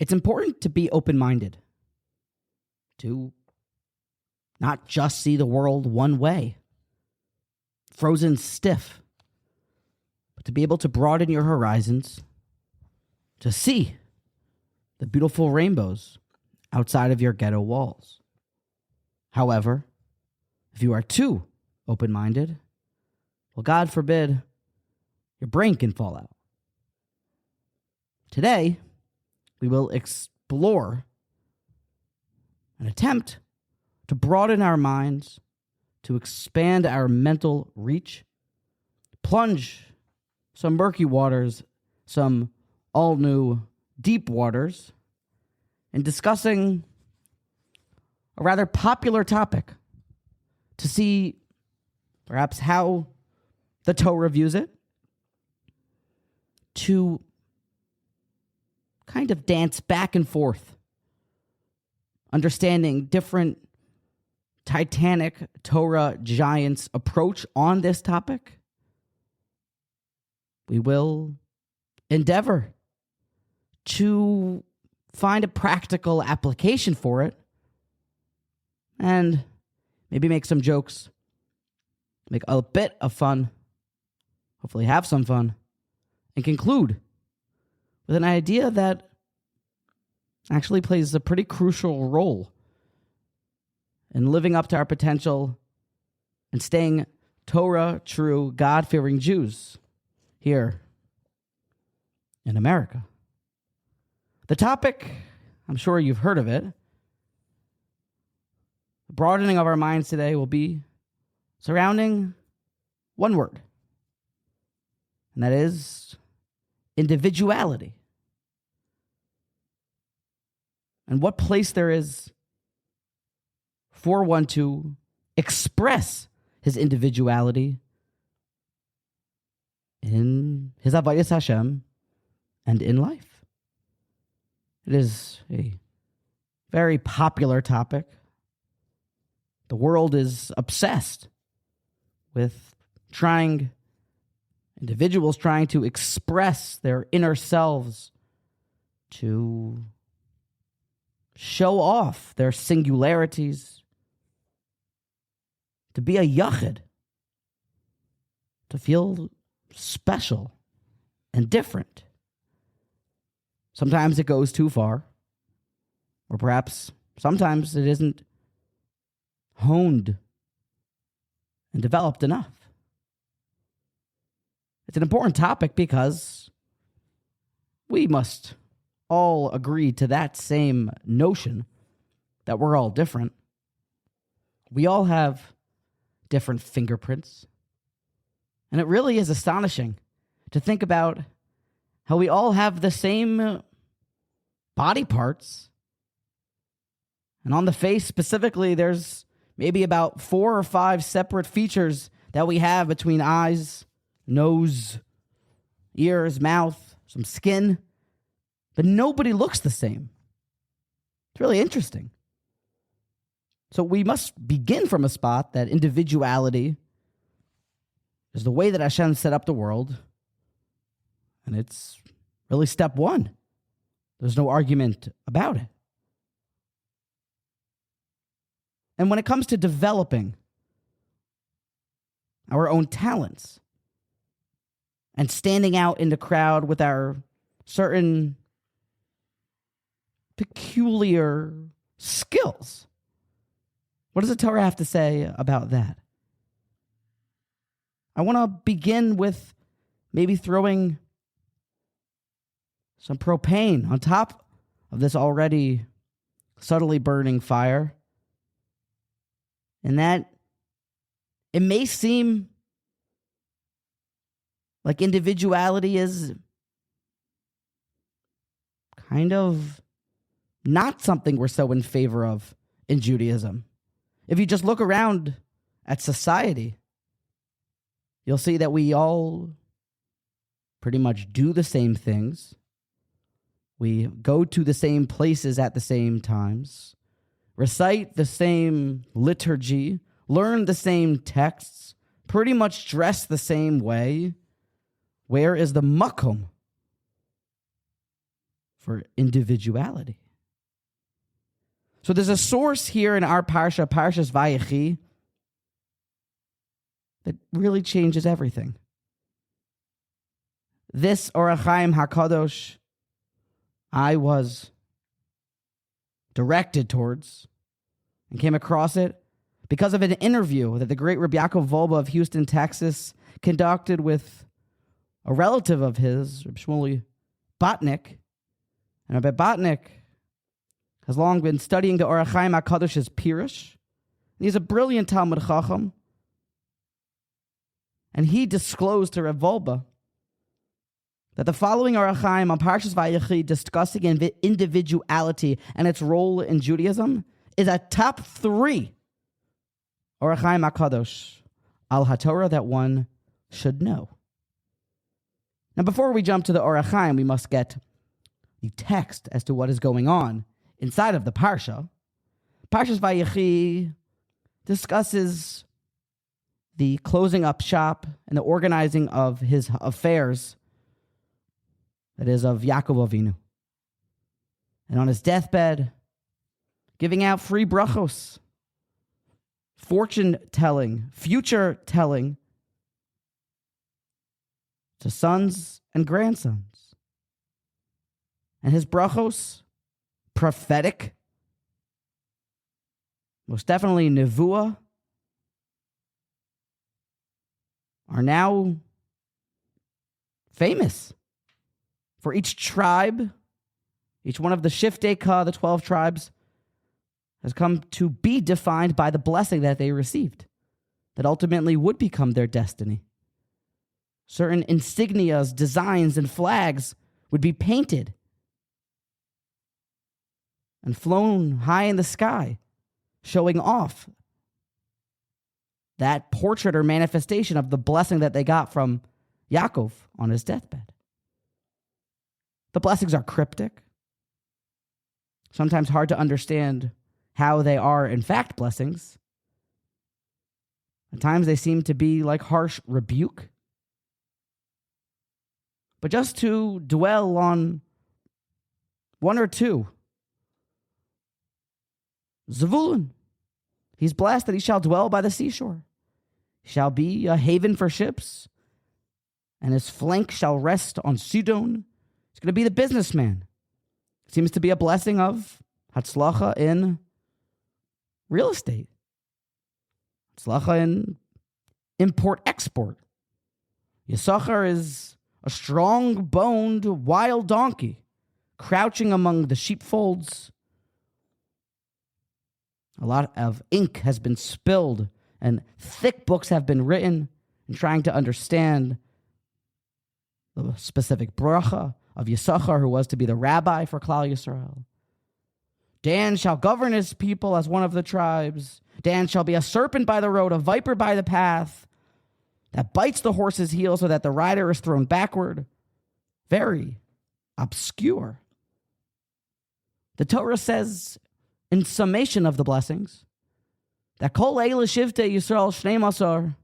It's important to be open-minded, to not just see the world one way, frozen stiff, but to be able to broaden your horizons, to see the beautiful rainbows outside of your ghetto walls. However, if you are too open-minded, well, God forbid, your brain can fall out. Today, we will explore an attempt to broaden our minds, to expand our mental reach, plunge some murky waters, some all-new deep waters, in discussing a rather popular topic, to see perhaps how the Torah views it, to kind of dance back and forth, understanding different titanic Torah giants' approach on this topic. We will endeavor to find a practical application for it and maybe make some jokes, make a bit of fun, hopefully have some fun, and conclude with an idea that actually plays a pretty crucial role in living up to our potential and staying Torah true, God-fearing Jews here in America. The topic, I'm sure you've heard of it. The broadening of our minds today will be surrounding one word, and that is individuality. And what place there is for one to express his individuality in his avodas Hashem and in life. It is a very popular topic. The world is obsessed with individuals trying to express their inner selves, to show off their singularities, to be a yachid, to feel special and different. Sometimes it goes too far, or perhaps sometimes it isn't honed and developed enough. It's an important topic because we must all agree to that same notion that we're all different. We all have different fingerprints. And it really is astonishing to think about how we all have the same body parts. And on the face specifically, there's maybe about 4 or 5 separate features that we have between eyes, nose, ears, mouth, some skin. But nobody looks the same. It's really interesting. So we must begin from a spot that individuality is the way that Hashem set up the world. And it's really step one. There's no argument about it. And when it comes to developing our own talents and standing out in the crowd with our certain peculiar skills, what does the Torah have to say about that? I want to begin with maybe throwing some propane on top of this already subtly burning fire. And that it may seem like individuality is kind of not something we're so in favor of in Judaism. If you just look around at society, you'll see that we all pretty much do the same things. We go to the same places at the same times, recite the same liturgy, learn the same texts, pretty much dress the same way. Where is the makom for individuality. So there's a source here in our Parsha, Parshas Vayechi, that really changes everything. This Or Hachaim HaKadosh, I was directed towards and came across it because of an interview that the great Rabbi Yaakov of Houston, Texas, conducted with a relative of his, Rabbi Shmuel Botnick. And Rabbi Botnick has long been studying the Or Hachaim HaKadosh's Pirush. He's a brilliant Talmud Chacham. And he disclosed to Rav Wolbe that the following Or Hachaim on Parshas Vayechi discussing individuality and its role in Judaism is a top 3 Or Hachaim HaKadosh al HaTorah that one should know. Now, before we jump to the Or Hachaim, we must get the text as to what is going on inside of the Parsha. Parshas Vayechi discusses the closing up shop and the organizing of his affairs, that is, of Yaakov Avinu. And on his deathbed, giving out free brachos, fortune-telling, future-telling to sons and grandsons. And his brachos, prophetic, most definitely nevuah, are now famous for each tribe. Each one of the Shiftei Ka, the 12 tribes, has come to be defined by the blessing that they received, that ultimately would become their destiny. Certain insignias, designs, and flags would be painted and flown high in the sky, showing off that portrait or manifestation of the blessing that they got from Yaakov on his deathbed. The blessings are cryptic, sometimes hard to understand how they are in fact blessings. At times they seem to be like harsh rebuke. But just to dwell on one or two. Zvulun, he's blessed that he shall dwell by the seashore. He shall be a haven for ships, and his flank shall rest on Sidon. He's going to be the businessman. Seems to be a blessing of Hatzlacha in real estate. Hatzlacha in import-export. Yisachar is a strong-boned wild donkey, crouching among the sheepfolds. A lot of ink has been spilled, and thick books have been written in trying to understand the specific bracha of Yisachar, who was to be the rabbi for Klal Yisrael. Dan shall govern his people as one of the tribes. Dan shall be a serpent by the road, a viper by the path, that bites the horse's heel so that the rider is thrown backward. Very obscure. The Torah says, in summation of the blessings, that Kol Eila Shivtei Yisrael Shnei Masar,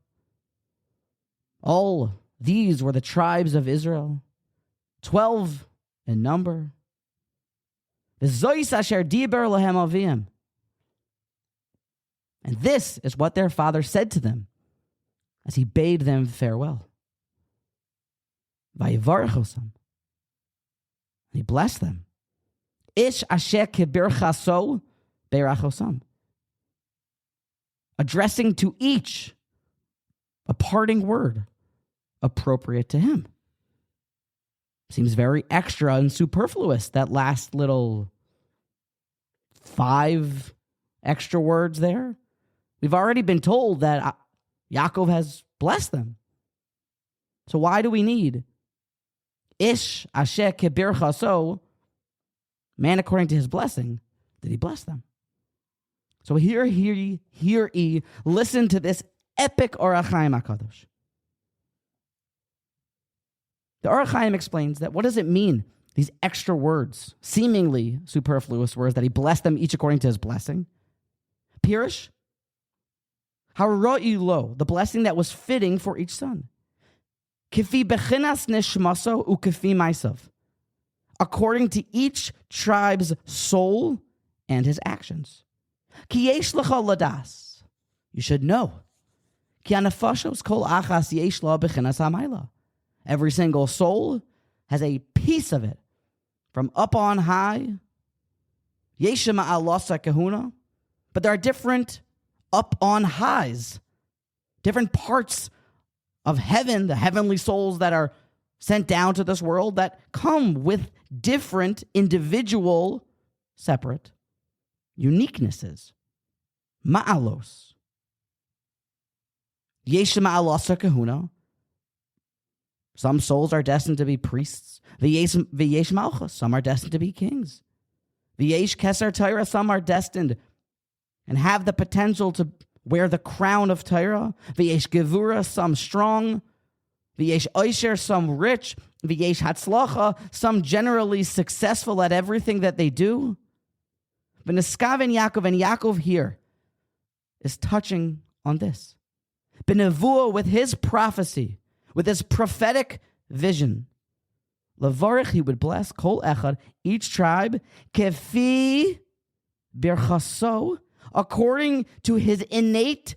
all these were the tribes of Israel, 12 in number. V'zois asher diber lahem avim. And this is what their father said to them as he bade them farewell. Vayivarchosam. He blessed them. Ish asher kibirchaso beirachosam. Addressing to each a parting word appropriate to him. Seems very extra and superfluous, that last little 5 extra words there. We've already been told that Yaakov has blessed them. So why do we need Ish Asher Kebirchaso, man according to his blessing, did he bless them? So hear ye, listen to this epic Or Hachaim HaKadosh. The Or Hachaim explains that what does it mean, these extra words, seemingly superfluous words, that he blessed them each according to his blessing? Pirush, Hara'i lo, the blessing that was fitting for each son. Kifi bechinas nishmaso ukifi maisav. according to each tribe's soul and his actions. Ki yesh lecha ladas. You should know. Ki hanefashos kol achas yesh la bechinas hamayla. Every single soul has a piece of it from up on high. Yesh ma'alasa kahuna. But there are different up on highs, different parts of heaven, the heavenly souls that are sent down to this world that come with different individual, separate uniquenesses. Ma'alos. Yesh ma'alasa kahuna. Some souls are destined to be priests. V'yesh malchus. Some are destined to be kings. V'yesh keser Torah. Some are destined and have the potential to wear the crown of Torah. V'yesh gevura. Some strong. V'yesh oisher. Some rich. V'yesh hatzlacha. Some generally successful at everything that they do. V'neskaven Yaakov. And Yaakov here is touching on this. B'nevuah, with his prophecy, with his prophetic vision, Lavarich, he would bless kol echad, each tribe, kefi birchaso, according to his innate,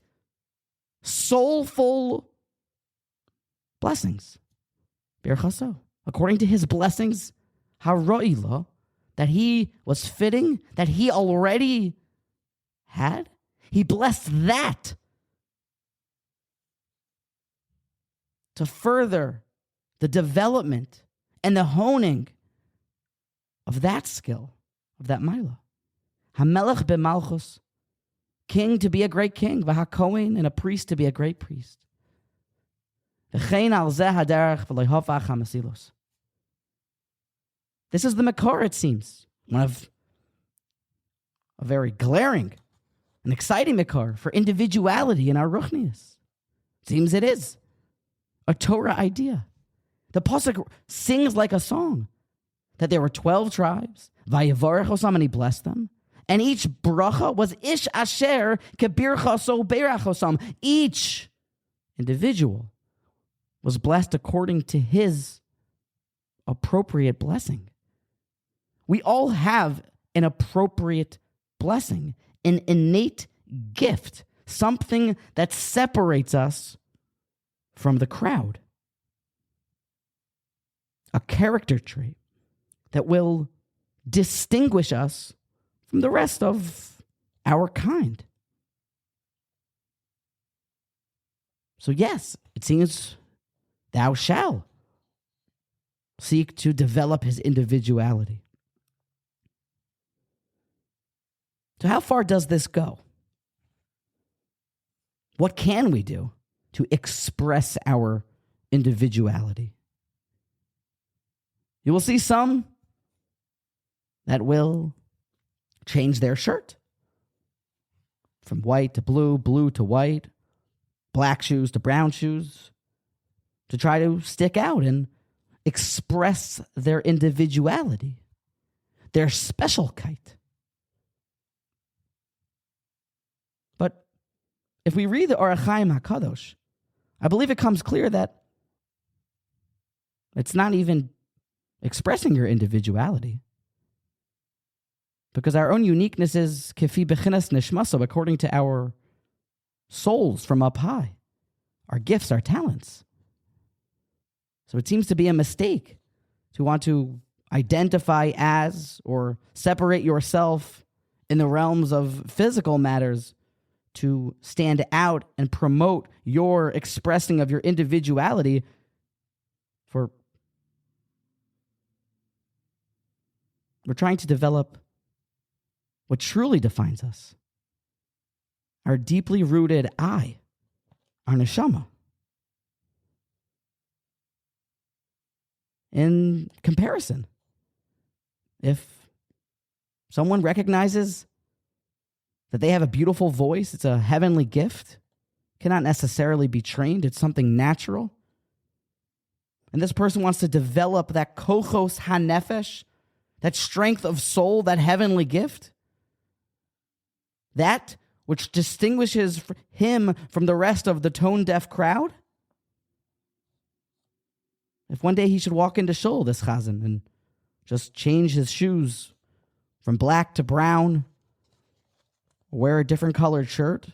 soulful blessings. Birchaso, according to his blessings, haro'ila, that he was fitting, that he already had. He blessed that to further the development and the honing of that skill, of that maila. Hamelech b'malchus, king to be a great king, v'hakohen, and a priest to be a great priest. V'chein al zeh haderech v'loihofach hamasilos. This is the makor, it seems, one of a very glaring and exciting makor for individuality in our ruchnius. Seems it is a Torah idea. The pasuk sings like a song that there were 12 tribes, vayevarech osam, and he blessed them, and each bracha was ish asher kebircha so berach osam. Each individual was blessed according to his appropriate blessing. We all have an appropriate blessing, an innate gift, something that separates us from the crowd. A character trait that will distinguish us from the rest of our kind. So yes, it seems thou shalt seek to develop his individuality. So how far does this go? What can we do to express our individuality? You will see some that will change their shirt from white to blue, blue to white, black shoes to brown shoes, to try to stick out and express their individuality, their specialkeit. But if we read the Or Hachaim HaKadosh, I believe it comes clear that it's not even expressing your individuality, because our own uniqueness is kefi bechinas nishmaso, according to our souls from up high, our gifts, our talents. So it seems to be a mistake to want to identify as or separate yourself in the realms of physical matters to stand out and promote your expressing of your individuality for we're trying to develop what truly defines us, our deeply rooted I, our neshama. In comparison, if someone recognizes that they have a beautiful voice, it's a heavenly gift, cannot necessarily be trained, it's something natural, and this person wants to develop that kochos hanefesh, that strength of soul, that heavenly gift, that which distinguishes him from the rest of the tone-deaf crowd. If one day he should walk into shul, this chazan, and just change his shoes from black to brown, wear a different colored shirt.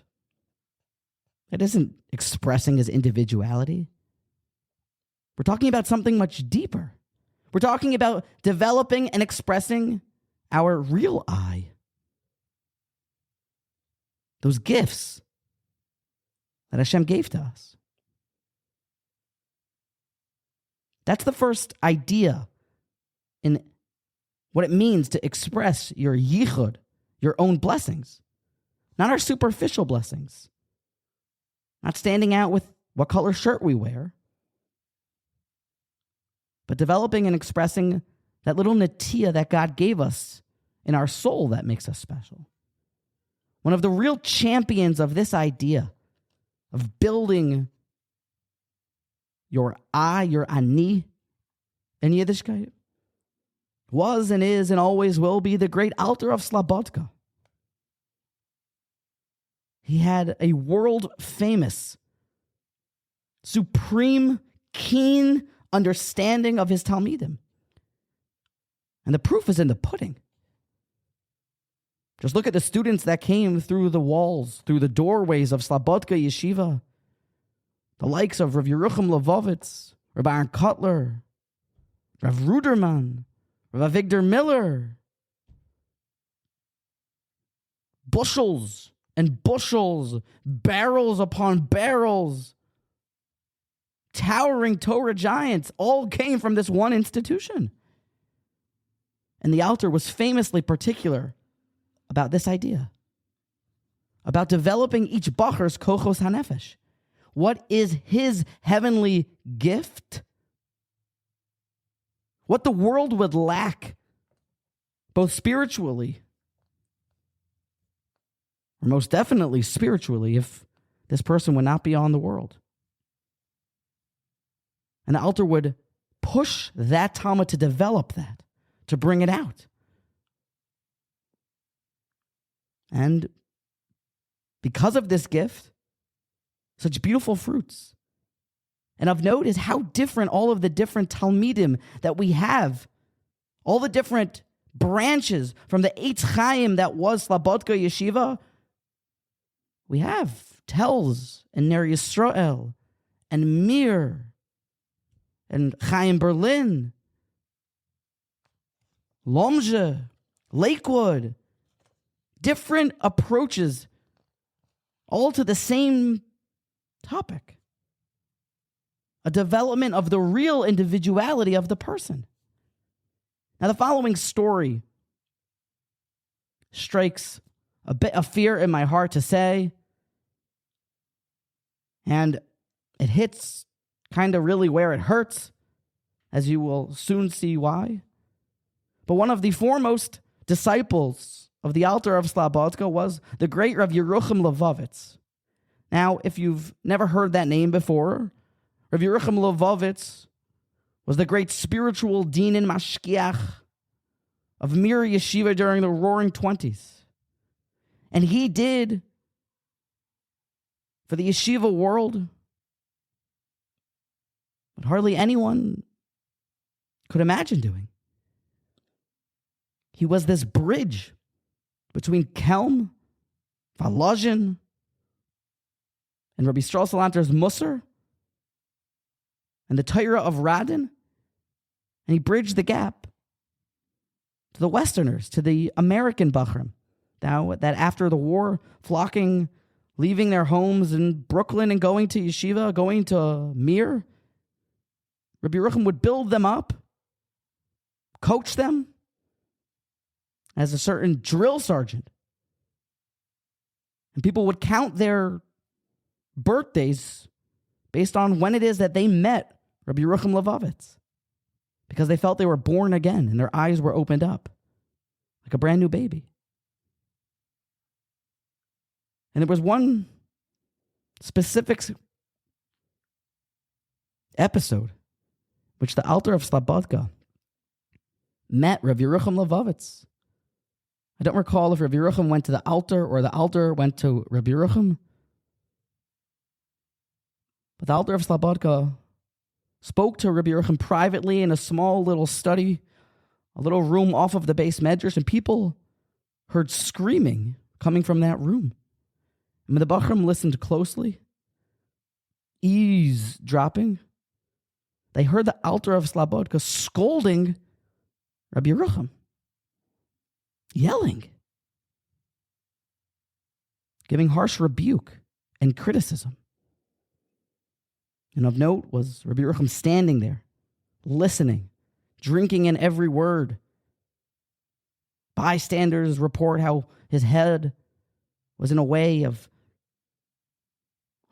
It isn't expressing his individuality. We're talking about something much deeper. We're talking about developing and expressing our real I. Those gifts that Hashem gave to us. That's the first idea in what it means to express your yichud, your own blessings, not our superficial blessings, not standing out with what color shirt we wear, but developing and expressing that little natiyah that God gave us in our soul that makes us special. One of the real champions of this idea of building your I, your ani, in Yiddishkeit, was and is and always will be the great Alter of Slabodka. He had a world-famous, supreme, keen understanding of his Talmidim. And the proof is in the pudding. Just look at the students that came through the walls, through the doorways of Slabodka Yeshiva. The likes of Rav Yerucham Levovitz, Rabbi Aaron Kotler, Rav Ruderman, Rav Avigdor Miller. Bushels and bushels, barrels upon barrels, towering Torah giants all came from this one institution. And the Alter was famously particular about this idea, about developing each bacher's kochos hanefesh. What is his heavenly gift? What the world would lack, both spiritually, or most definitely spiritually, if this person would not be on the world. And the Alter would push that Talmud to develop that, to bring it out. And because of this gift, such beautiful fruits. And of note is how different all of the different Talmidim that we have, all the different branches from the Eitz Chaim that was Slabodka Yeshiva. We have Telz and Ner Yisrael and Mir and Chaim Berlin, Lomje, Lakewood. Different approaches, all to the same topic. A development of the real individuality of the person. Now, the following story strikes a bit of fear in my heart to say, and it hits kind of really where it hurts, as you will soon see why. But one of the foremost disciples of the Alter of Slabodka was the great Rav Yerucham Levovitz. Now, if you've never heard that name before, Rav Yerucham Levovitz was the great spiritual dean and mashkiach of Mir Yeshiva during the Roaring Twenties. And he did for the yeshiva world what hardly anyone could imagine doing. He was this bridge between Kelm, Valozhin, and Rabbi Yisrael Salanter's Musar, and the Torah of Radin, and he bridged the gap to the Westerners, to the American Bachrim, now that after the war, flocking, leaving their homes in Brooklyn and going to yeshiva, going to Mir, Rabbi Yerucham would build them up, coach them, as a certain drill sergeant. And people would count their birthdays based on when it is that they met Rabbi Yerucham Levovitz, because they felt they were born again and their eyes were opened up like a brand new baby. And there was one specific episode which the Alter of Slabodka met Rabbi Yerucham Levovitz. I don't recall if Rabbi Yerucham went to the Alter or the Alter went to Rabbi Yerucham. But the Alter of Slabodka spoke to Rabbi Yerucham privately in a small little study a little room off of the base medrash, and people heard screaming coming from that room. And when the Bachram listened closely, eavesdropping, they heard the Alter of Slabodka scolding Rabbi Yerucham, yelling, giving harsh rebuke and criticism. And of note was Rabbi Yerucham standing there, listening, drinking in every word. Bystanders report how his head was in a way of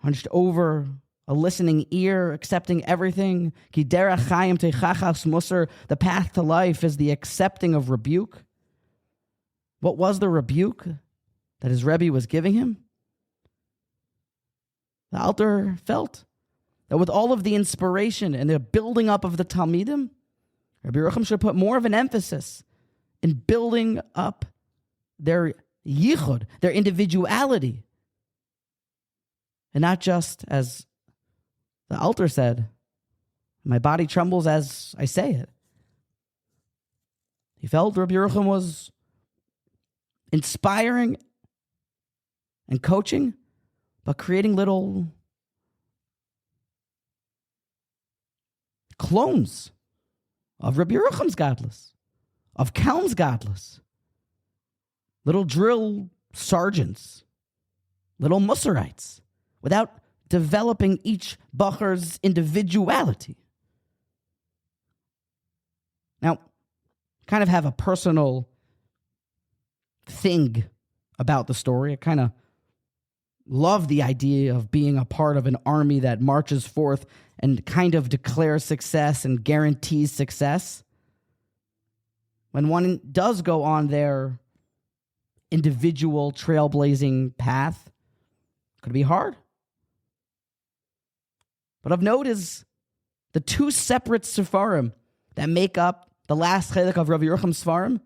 hunched over, a listening ear, accepting everything. Ki derech chayim teichachas musar, the path to life is the accepting of rebuke. What was the rebuke that his Rebbe was giving him? The Alter felt that with all of the inspiration and the building up of the Talmidim, Rabbi Yerucham should put more of an emphasis in building up their yichud, their individuality. And not just, as the Alter said, my body trembles as I say it. He felt Rabbi Yerucham was inspiring and coaching, but creating little clones of Rabbi Yerucham's godless, of Kelm's godless, little drill sergeants, little Musarites, without developing each Bacher's individuality. Now, kind of have a personal thing about the story. I kind of love the idea of being a part of an army that marches forth and kind of declares success and guarantees success. When one does go on their individual trailblazing path, it could be hard. But of note is the two separate Sefarim that make up the last chelik of Rabbi Yerucham's Sefarim.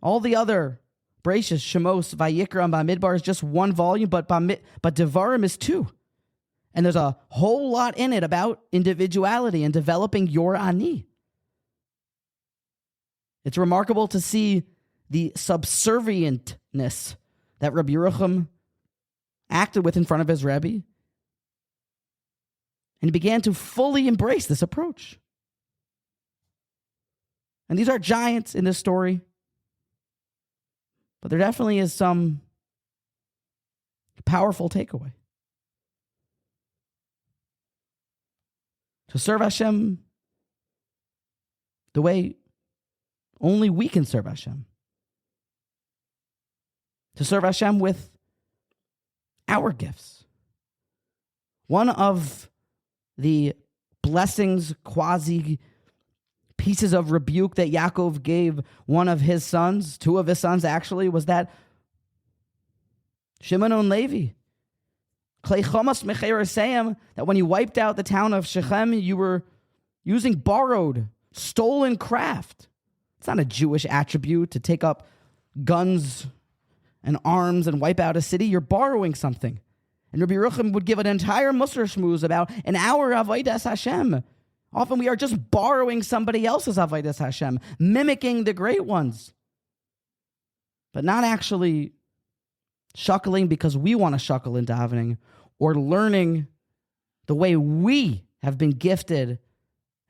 All the other Bereshis, Shemos, Vayikra, and Bamidbar is just one volume, but Devarim is two. And there's a whole lot in it about individuality and developing your ani. It's remarkable to see the subservientness that Rabbi Yerucham acted with in front of his Rebbe. And he began to fully embrace this approach. And these are giants in this story. But there definitely is some powerful takeaway. To serve Hashem the way only we can serve Hashem. To serve Hashem with our gifts. One of the blessings, quasi pieces of rebuke that Yaakov gave one of his sons, two of his sons actually, was that Shimon and Levi, that when you wiped out the town of Shechem, you were using borrowed, stolen craft. It's not a Jewish attribute to take up guns and arms and wipe out a city. You're borrowing something. And Rabbi Yerucham would give an entire Musar shmooze about an hour of Avodas Hashem. Often we are just borrowing somebody else's Avodas Hashem, mimicking the great ones, but not actually shuckling because we want to shuckle into davening, or learning the way we have been gifted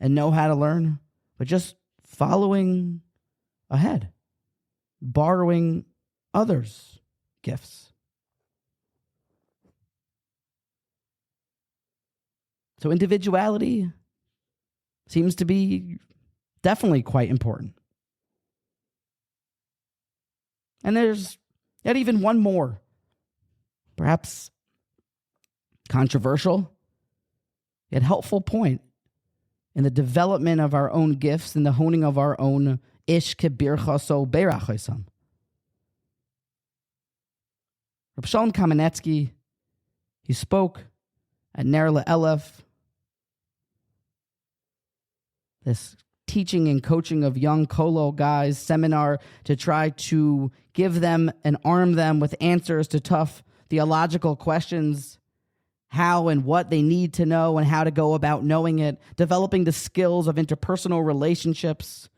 and know how to learn, but just following ahead, borrowing others' gifts. So individuality seems to be definitely quite important. And there's yet even one more, perhaps controversial, yet helpful point in the development of our own gifts and the honing of our own ish kebirchaso beirachosam. Reb Shalom Kamenetsky, he spoke at Ner LeElef, this teaching and coaching of young Kolo guys seminar to try to give them and arm them with answers to tough theological questions, how and what they need to know and how to go about knowing it, developing the skills of interpersonal relationships,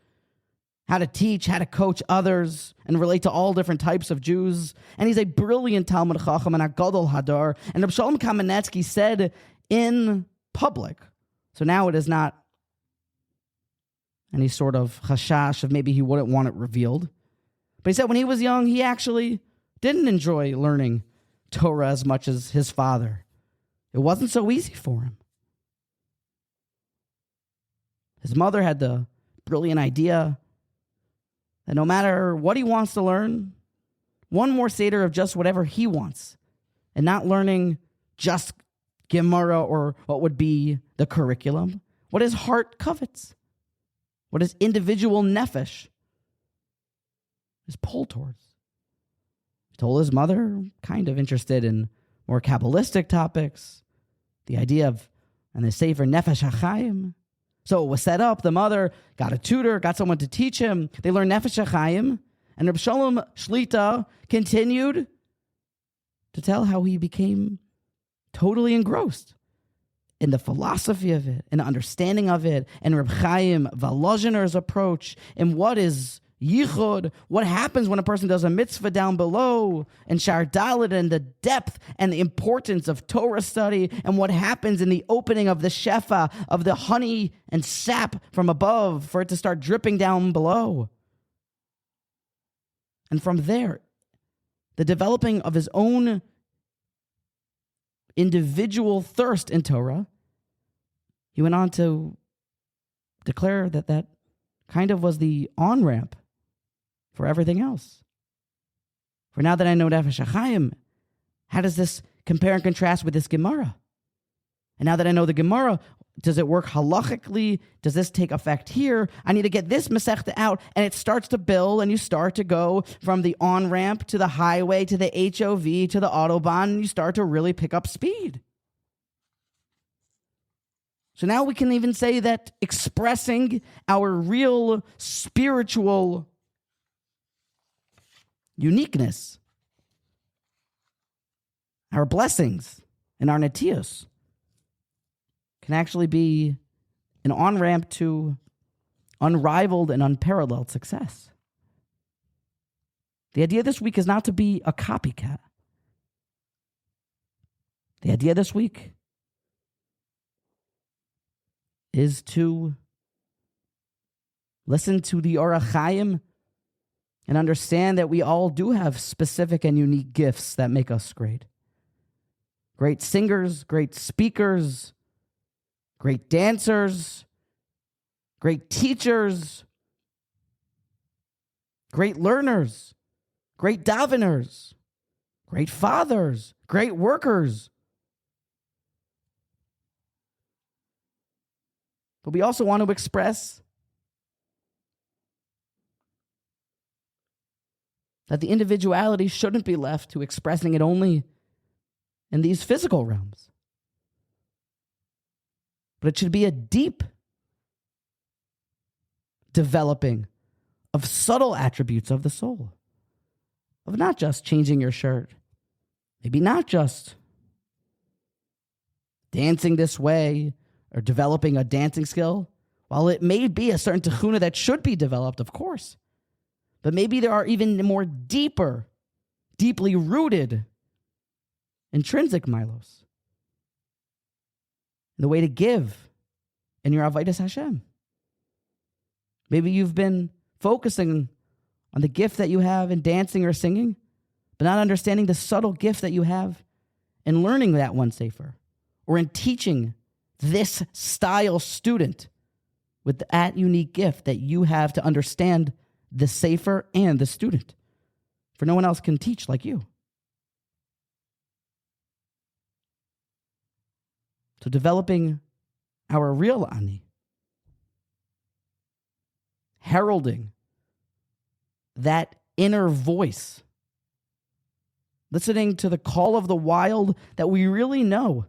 how to teach, how to coach others, and relate to all different types of Jews. And he's a brilliant Talmud Chacham and a Gadol Hadar. And Reb Shalom Kamenetsky said in public, so now it is not any sort of chashash of maybe he wouldn't want it revealed. But he said when he was young, he actually didn't enjoy learning Torah as much as his father. It wasn't so easy for him. His mother had the brilliant idea that no matter what he wants to learn, one more Seder of just whatever he wants, and not learning just Gemara or what would be the curriculum, what his heart covets, what his individual nefesh is pulled towards. He told his mother, kind of interested in more Kabbalistic topics, the idea of, and the Sefer Nefesh HaChaim. So it was set up. The mother got a tutor, got someone to teach him. They learned Nefesh HaChaim. And Reb Shalom Shlita continued to tell how he became totally engrossed in the philosophy of it, in the understanding of it, and Reb Chaim Volozhiner's approach, and what is Yichud, what happens when a person does a mitzvah down below, and Shar Dalet, and the depth and the importance of Torah study, and what happens in the opening of the Shefa, of the honey and sap from above, for it to start dripping down below. And from there, the developing of his own individual thirst in Torah, he went on to declare that that kind of was the on-ramp for everything else. For now that I know Nefesh HaChaim, how does this compare and contrast with this Gemara? And now that I know the Gemara, does it work halachically? Does this take effect here? I need to get this Masechta out, and it starts to build, and you start to go from the on-ramp to the highway to the HOV to the Autobahn, and you start to really pick up speed. So now we can even say that expressing our real spiritual uniqueness, our blessings, and our netios can actually be an on-ramp to unrivaled and unparalleled success. The idea this week is not to be a copycat. The idea this week is to listen to the Or Hachaim and understand that we all do have specific and unique gifts that make us great. Great singers, great speakers, great dancers, great teachers, great learners, great daveners, great fathers, great workers. But we also want to express that the individuality shouldn't be left to expressing it only in these physical realms. But it should be a deep developing of subtle attributes of the soul, of not just changing your shirt, maybe not just dancing this way or developing a dancing skill. While it may be a certain techuna that should be developed, of course, but maybe there are even more deeply rooted intrinsic milos, the way to give in your avodas Hashem. Maybe you've been focusing on the gift that you have in dancing or singing, but not understanding the subtle gift that you have in learning that one sefer, or in teaching this style student with that unique gift that you have to understand the sefer and the student. For no one else can teach like you. So developing our real ani, heralding that inner voice, listening to the call of the wild that we really know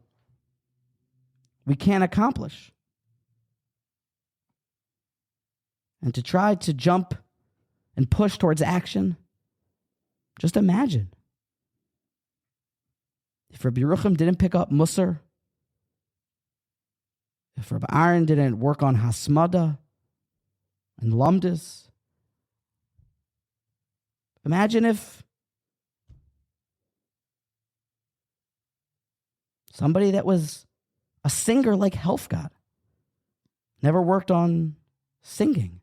we can't accomplish, and to try to jump and push towards action. Just imagine if Rabbi Yerucham didn't pick up Musar, if Rabbi Aaron didn't work on Hasmada and Lumdis, Imagine if somebody that was a singer like Helfgott never worked on singing.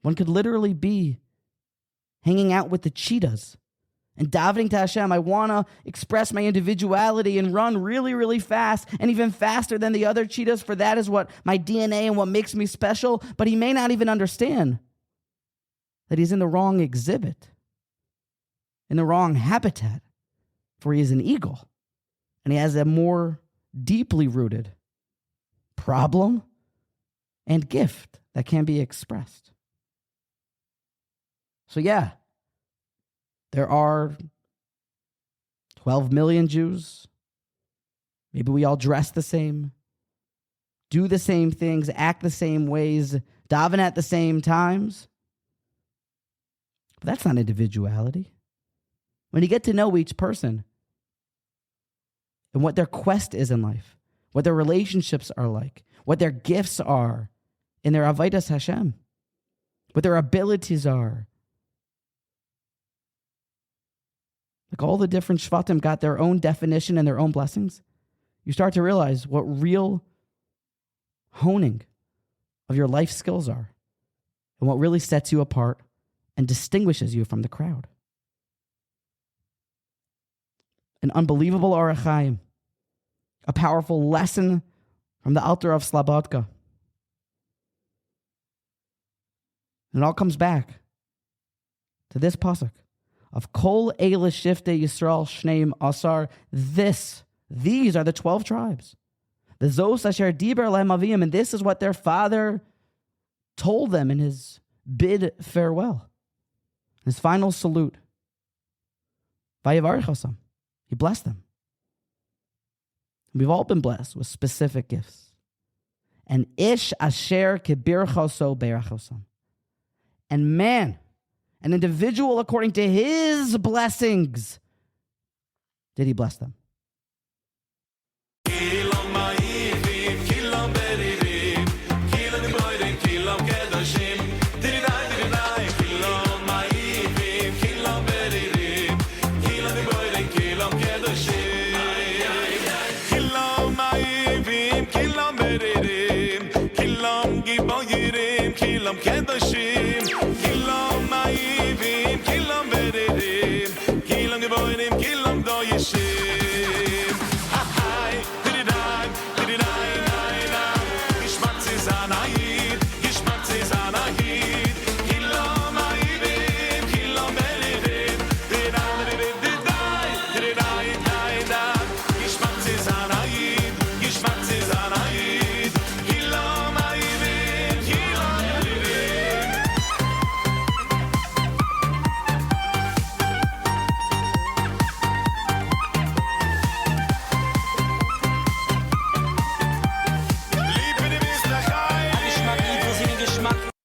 One could literally be hanging out with the cheetahs and davening to Hashem. I want to express my individuality and run really, really fast and even faster than the other cheetahs, for that is what my DNA and what makes me special. But he may not even understand that he's in the wrong exhibit, in the wrong habitat, for he is an eagle. And he has a more deeply rooted problem and gift that can be expressed. So yeah, there are 12 million Jews. Maybe we all dress the same, do the same things, act the same ways, daven at the same times. But that's not individuality. When you get to know each person and what their quest is in life, what their relationships are like, what their gifts are in their avodas Hashem, what their abilities are. Like all the different shvatim got their own definition and their own blessings. You start to realize what real honing of your life skills are and what really sets you apart and distinguishes you from the crowd. An unbelievable Or Hachaim, a powerful lesson from the Alter of Slabodka. And it all comes back to this pasuk of Kol Eila Shiftei Yisrael Shneim Asar. These are the 12 tribes. The Zos Asher Diber Lehem Avim, and this is what their father told them in his bid farewell, his final salute. Vayevarich Osam. He blessed them. We've all been blessed with specific gifts. And Ish Asher Kibirchoso Berachosam. And man, an individual according to his blessings, did he bless them. Kedoshim